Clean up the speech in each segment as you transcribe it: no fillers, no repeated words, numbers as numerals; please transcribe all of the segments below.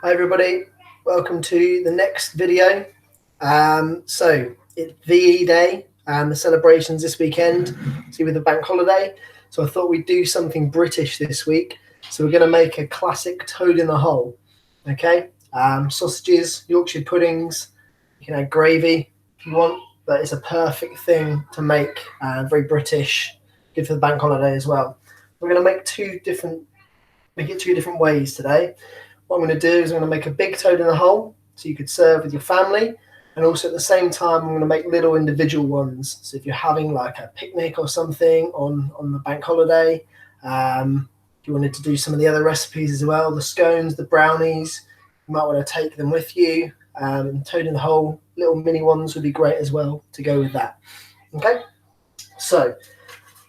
Hi everybody, welcome to the next video. So it's VE Day and the celebrations this weekend, see with the bank holiday. So I thought we'd do something British this week. So we're going to make a classic toad in the hole. Okay, sausages, Yorkshire puddings, you can add gravy if you want, but it's a perfect thing to make, very British, good for the bank holiday as well. We're going to make it two different ways today. What I'm going to do is I'm going to make a big toad in the hole so you could serve with your family, and also at the same time I'm going to make little individual ones. So if you're having like a picnic or something on the bank holiday, if you wanted to do some of the other recipes as well, the scones, the brownies, you might want to take them with you. Toad in the hole, little mini ones would be great as well to go with that. Okay, so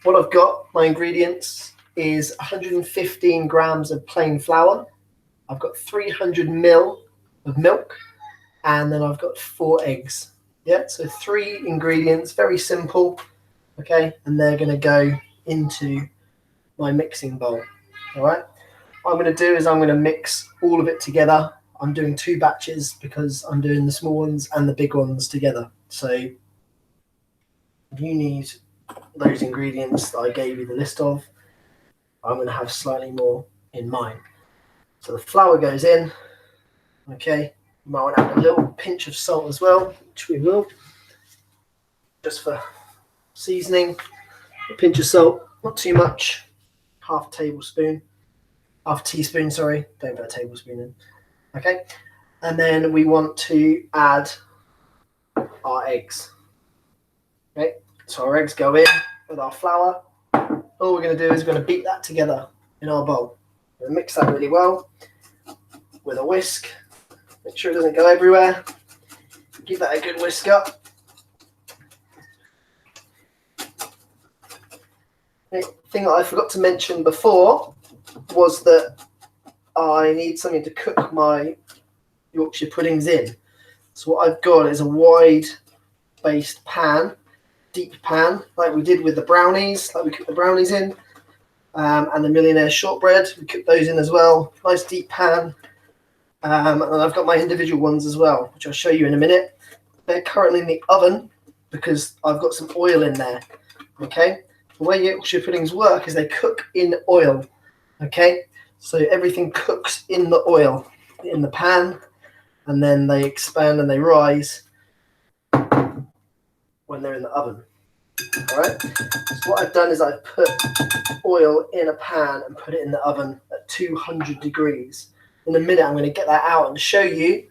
what I've got, my ingredients is 115 grams of plain flour. I've got 300 ml of milk, and then I've got 4 eggs. Yeah, so 3 ingredients, very simple. Okay, and they're going to go into my mixing bowl. All right, what I'm going to do is I'm going to mix all of it together. I'm doing 2 batches because I'm doing the small ones and the big ones together. So you need those ingredients that I gave you the list of. I'm going to have slightly more in mine. So the flour goes in. Okay, you might want to add a little pinch of salt as well, which we will, just for seasoning. A pinch of salt, not too much, half teaspoon, sorry, don't put a tablespoon in. Okay, and then we want to add our eggs. Okay, so our eggs go in with our flour. All we're going to do is we're going to beat that together in our bowl. We're going to mix that really well with a whisk. Make sure it doesn't go everywhere. Give that a good whisk up. The thing that I forgot to mention before was that I need something to cook my Yorkshire puddings in. So what I've got is a wide-based pan, deep pan, like we did with the brownies, like we cooked the brownies in, and the Millionaire shortbread, we cooked those in as well. Nice deep pan. And I've got my individual ones as well, which I'll show you in a minute. They're currently in the oven because I've got some oil in there. Okay, the way Yorkshire puddings work is they cook in oil. Okay, so everything cooks in the oil, in the pan, and then they expand and they rise when they're in the oven. All right, so what I've done is I've put oil in a pan and put it in the oven at 200 degrees. In a minute, I'm going to get that out and show you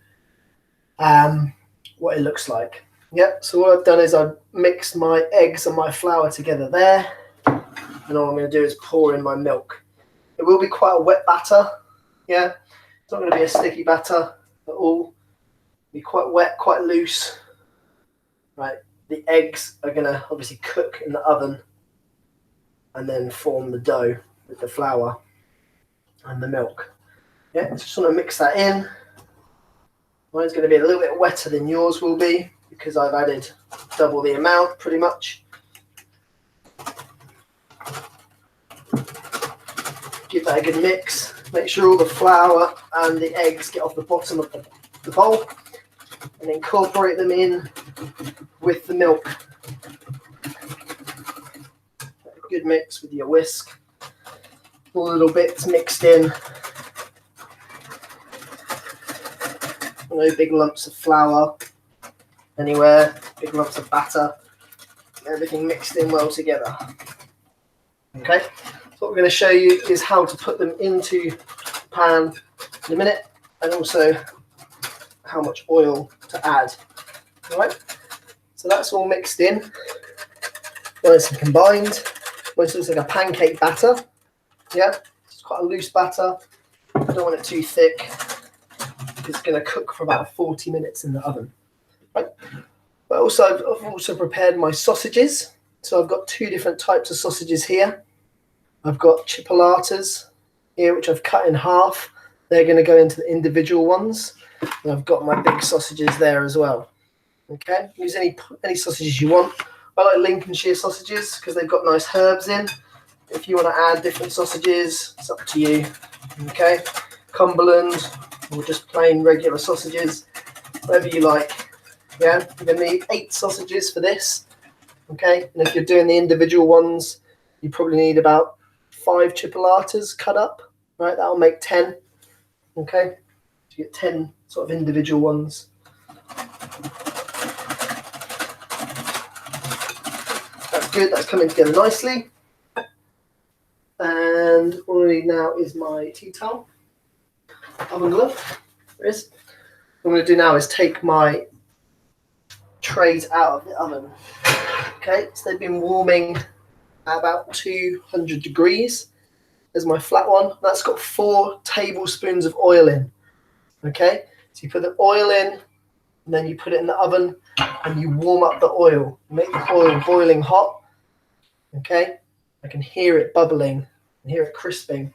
what it looks like. Yep, so what I've done is I've mixed my eggs and my flour together there. And all I'm going to do is pour in my milk. It will be quite a wet batter. Yeah, it's not going to be a sticky batter at all. It'll be quite wet, quite loose. Right, the eggs are going to obviously cook in the oven and then form the dough with the flour and the milk. Yeah, just want to mix that in. Mine's going to be a little bit wetter than yours will be because I've added double the amount pretty much. Give that a good mix. Make sure all the flour and the eggs get off the bottom of the bowl and incorporate them in with the milk. A good mix with your whisk. All the little bits mixed in. No big lumps of flour anywhere, big lumps of batter, everything mixed in well together. Okay, so what we're going to show you is how to put them into the pan in a minute, and also how much oil to add. All right, so that's all mixed in, nice and combined. Almost looks like a pancake batter. Yeah, it's quite a loose batter. I don't want it too thick. It's going to cook for about 40 minutes in the oven. Right. But also, I've also prepared my sausages. So I've got 2 different types of sausages here. I've got chipolatas here, which I've cut in half. They're going to go into the individual ones. And I've got my big sausages there as well. Okay, use any sausages you want. I like Lincolnshire sausages because they've got nice herbs in. If you want to add different sausages, it's up to you. Okay, Cumberland, or just plain regular sausages, whatever you like. Yeah, you're going to need 8 sausages for this. Okay, and if you're doing the individual ones, you probably need about 5 chipolatas cut up. Right, that'll make 10. Okay, so you get 10 sort of individual ones. That's good, that's coming together nicely. And all I need now is my tea towel, oven glove. There is. What I'm going to do now is take my trays out of the oven. Okay, so they've been warming at about 200 degrees. There's my flat one. That's got 4 tablespoons of oil in. Okay, so you put the oil in, and then you put it in the oven, and you warm up the oil. Make the oil boiling hot. Okay, I can hear it bubbling, and hear it crisping.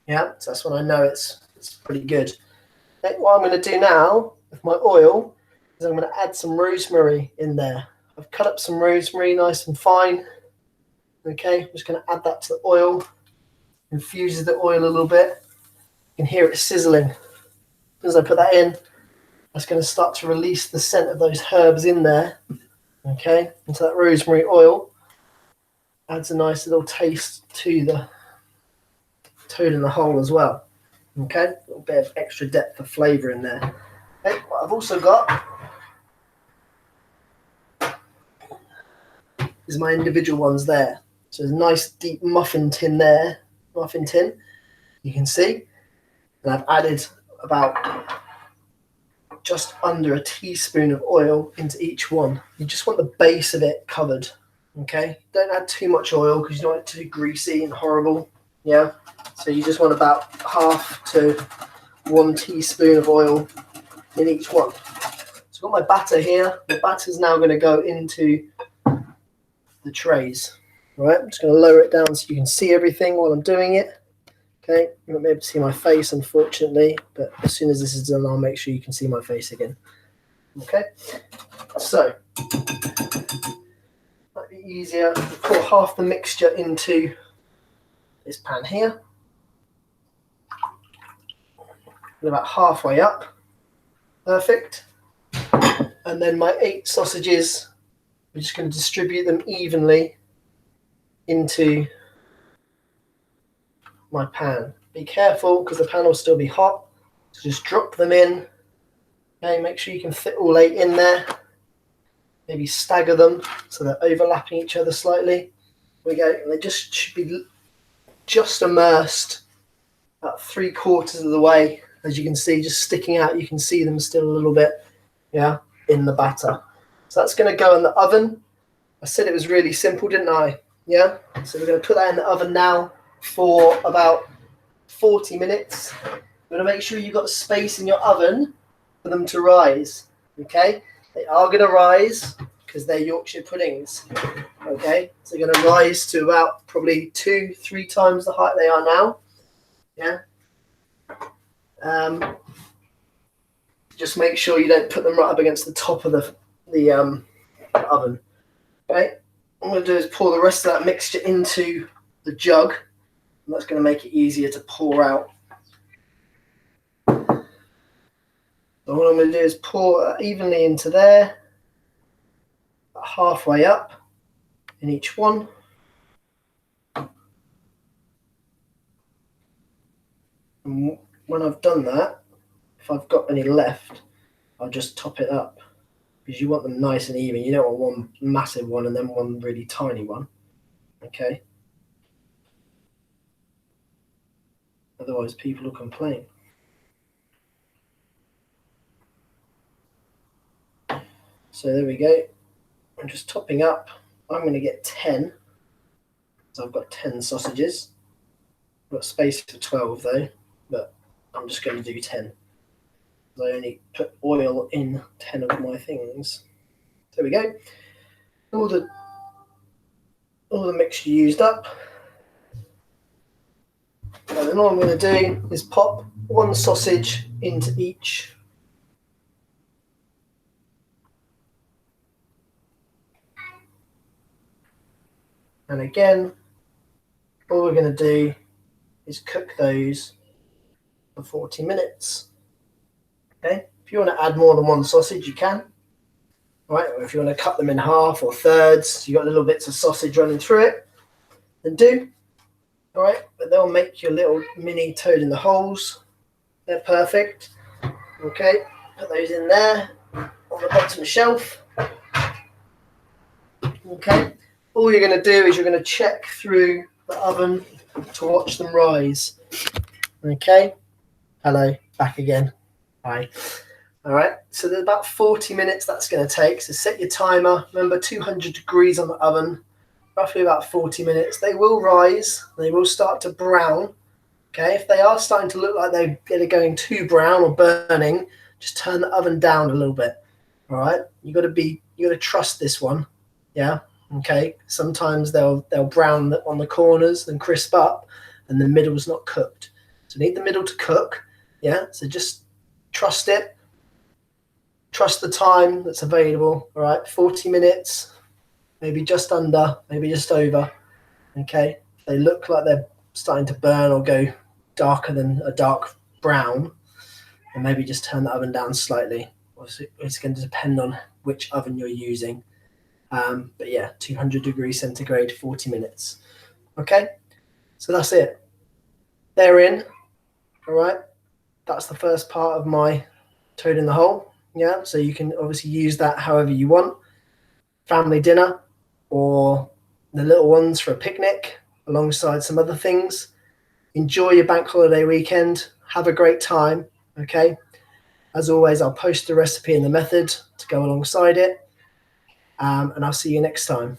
Yeah, so that's when I know it's pretty good. Okay, what I'm going to do now with my oil is I'm going to add some rosemary in there. I've cut up some rosemary nice and fine. Okay, I'm just going to add that to the oil. Infuses the oil a little bit. You can hear it sizzling. As I put that in, that's going to start to release the scent of those herbs in there. Okay, and so that rosemary oil adds a nice little taste to the toad in the hole as well. Okay, a little bit of extra depth of flavour in there. Okay, what I've also got is my individual ones there. So there's a nice deep muffin tin there, you can see. And I've added about just under a teaspoon of oil into each one. You just want the base of it covered, okay? Don't add too much oil because you don't want it too greasy and horrible, yeah? So you just want about half to 1 teaspoon of oil in each one. So I've got my batter here. The batter's now going to go into the trays. All right, I'm just going to lower it down so you can see everything while I'm doing it. Okay, you won't be able to see my face, unfortunately, but as soon as this is done, I'll make sure you can see my face again. Okay, so might be easier to pour half the mixture into this pan here. And about halfway up. Perfect. And then my 8 sausages, we're just going to distribute them evenly into my pan. Be careful because the pan will still be hot. So just drop them in. Okay, make sure you can fit all 8 in there. Maybe stagger them so they're overlapping each other slightly. There we go. And they just should be just immersed about 3/4 of the way. As you can see, just sticking out, you can see them still a little bit, yeah, in the batter. So that's going to go in the oven. I said it was really simple, didn't I? Yeah. So we're going to put that in the oven now for about 40 minutes. You're going to make sure you've got space in your oven for them to rise. Okay, they are going to rise because they're Yorkshire puddings. Okay, so they're going to rise to about probably 2-3 times the height they are now. Yeah. Just make sure you don't put them right up against the top of the oven. Okay, what I'm going to do is pour the rest of that mixture into the jug. And that's going to make it easier to pour out. So what I'm going to do is pour evenly into there, halfway up in each one. And when I've done that, if I've got any left, I'll just top it up because you want them nice and even. You don't want one massive one and then one really tiny one. Okay. Otherwise, people will complain. So there we go. I'm just topping up. I'm going to get 10. So I've got 10 sausages. I've got space for 12 though, but I'm just going to do 10. I only put oil in 10 of my things. There we go. All the mixture used up. And then all I'm going to do is pop 1 sausage into each. And again, all we're going to do is cook those for 40 minutes. Okay, if you want to add more than one sausage, you can. All right, or if you want to cut them in half or thirds, so you got little bits of sausage running through it, then do. All right, but they'll make your little mini toad in the holes. They're perfect. Okay, put those in there on the bottom shelf. Okay, all you're going to do is you're going to check through the oven to watch them rise. Okay, hello, back again. Hi. All right, so there's about 40 minutes that's going to take. So set your timer. Remember, 200 degrees on the oven, roughly about 40 minutes. They will rise. They will start to brown. Okay, if they are starting to look like they're going too brown or burning, just turn the oven down a little bit. All right, you got to trust this one. Yeah. Okay. Sometimes they'll brown on the corners and crisp up, and the middle's not cooked. So need the middle to cook. Yeah. So just trust it. Trust the time that's available. All right. 40 minutes, maybe just under, maybe just over. Okay. If they look like they're starting to burn or go darker than a dark brown, and maybe just turn the oven down slightly. Obviously, it's going to depend on which oven you're using. But yeah, 200 degrees centigrade, 40 minutes. Okay, so that's it. They're in. All right, that's the first part of my toad in the hole. Yeah, so you can obviously use that however you want. Family dinner or the little ones for a picnic alongside some other things. Enjoy your bank holiday weekend. Have a great time. Okay, as always, I'll post the recipe and the method to go alongside it. And I'll see you next time.